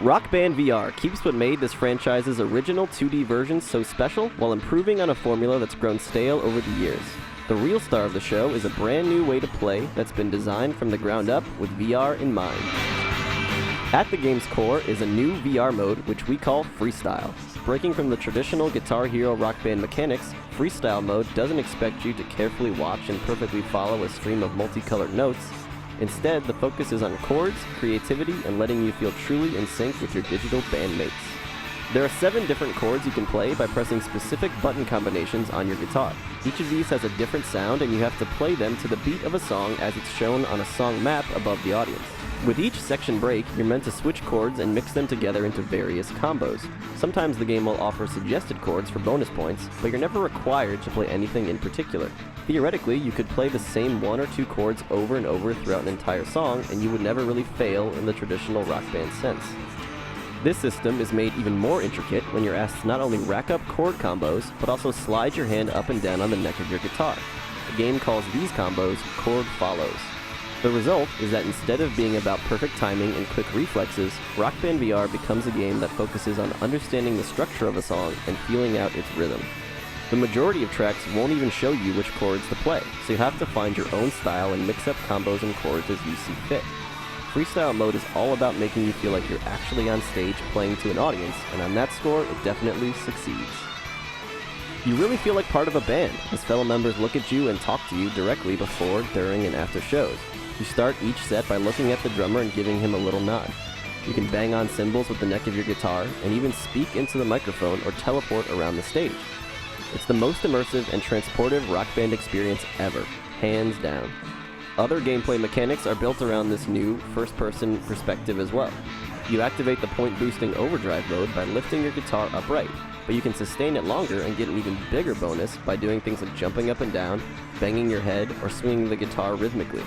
Rock Band VR keeps what made this franchise's original 2D version so special while improving on a formula that's grown stale over the years. The real star of the show is a brand new way to play that's been designed from the ground up with VR in mind. At the game's core is a new VR mode which we call Freestyle. Breaking from the traditional Guitar Hero Rock Band mechanics, Freestyle Mode doesn't expect you to carefully watch and perfectly follow a stream of multicolored notes. Instead, the focus is on chords, creativity, and letting you feel truly in sync with your digital bandmates. There are 7 different chords you can play by pressing specific button combinations on your guitar. Each of these has a different sound, and you have to play them to the beat of a song as it's shown on a song map above the audience. With each section break, you're meant to switch chords and mix them together into various combos. Sometimes the game will offer suggested chords for bonus points, but you're never required to play anything in particular. Theoretically, you could play the same 1 or 2 chords over and over throughout an entire song, and you would never really fail in the traditional rock band sense. This system is made even more intricate when you're asked to not only rack up chord combos, but also slide your hand up and down on the neck of your guitar. The game calls these combos chord follows. The result is that instead of being about perfect timing and quick reflexes, Rock Band VR becomes a game that focuses on understanding the structure of a song and feeling out its rhythm. The majority of tracks won't even show you which chords to play, so you have to find your own style and mix up combos and chords as you see fit. Freestyle Mode is all about making you feel like you're actually on stage playing to an audience, and on that score, it definitely succeeds. You really feel like part of a band, as fellow members look at you and talk to you directly before, during, and after shows. You start each set by looking at the drummer and giving him a little nod. You can bang on cymbals with the neck of your guitar, and even speak into the microphone or teleport around the stage. It's the most immersive and transportive rock band experience ever, hands down. Other gameplay mechanics are built around this new, first-person perspective as well. You activate the point-boosting overdrive mode by lifting your guitar upright, but you can sustain it longer and get an even bigger bonus by doing things like jumping up and down, banging your head, or swinging the guitar rhythmically.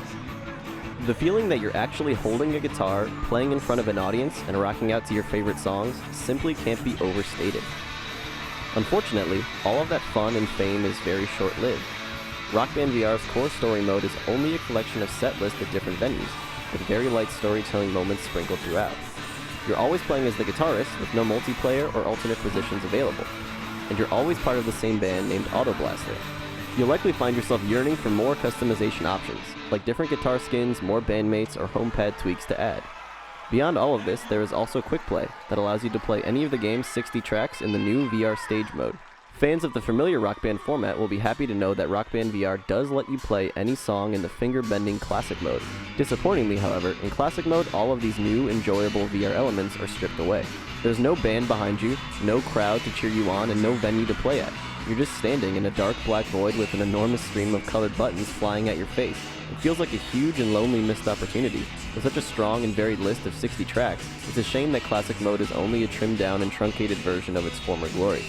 The feeling that you're actually holding a guitar, playing in front of an audience, and rocking out to your favorite songs simply can't be overstated. Unfortunately, all of that fun and fame is very short-lived. Rock Band VR's core story mode is only a collection of set lists at different venues, with very light storytelling moments sprinkled throughout. You're always playing as the guitarist, with no multiplayer or alternate positions available, and you're always part of the same band named Auto Blaster. You'll likely find yourself yearning for more customization options, like different guitar skins, more bandmates, or home pad tweaks to add. Beyond all of this, there is also Quick Play, that allows you to play any of the game's 60 tracks in the new VR stage mode. Fans of the familiar Rock Band format will be happy to know that Rock Band VR does let you play any song in the finger-bending Classic Mode. Disappointingly, however, in Classic Mode, all of these new, enjoyable VR elements are stripped away. There's no band behind you, no crowd to cheer you on, and no venue to play at. You're just standing in a dark black void with an enormous stream of colored buttons flying at your face. It feels like a huge and lonely missed opportunity. With such a strong and varied list of 60 tracks, it's a shame that Classic Mode is only a trimmed down and truncated version of its former glory.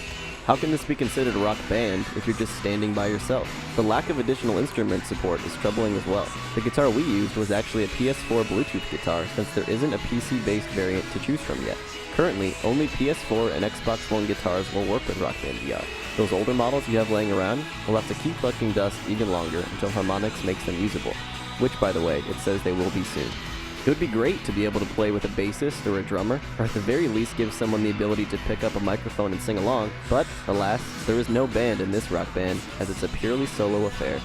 How can this be considered a rock band if you're just standing by yourself? The lack of additional instrument support is troubling as well. The guitar we used was actually a PS4 Bluetooth guitar, since there isn't a PC-based variant to choose from yet. Currently, only PS4 and Xbox One guitars will work with Rock Band VR. Those older models you have laying around will have to keep collecting dust even longer until Harmonix makes them usable, which, by the way, it says they will be soon. It would be great to be able to play with a bassist or a drummer, or at the very least give someone the ability to pick up a microphone and sing along, but, alas, there is no band in this rock band, as it's a purely solo affair.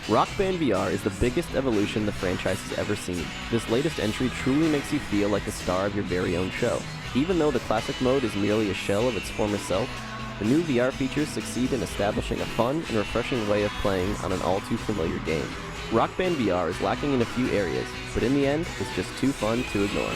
Rock Band VR is the biggest evolution the franchise has ever seen. This latest entry truly makes you feel like a star of your very own show. Even though the Classic Mode is merely a shell of its former self, the new VR features succeed in establishing a fun and refreshing way of playing on an all-too-familiar game. Rock Band VR is lacking in a few areas, but in the end, it's just too fun to ignore.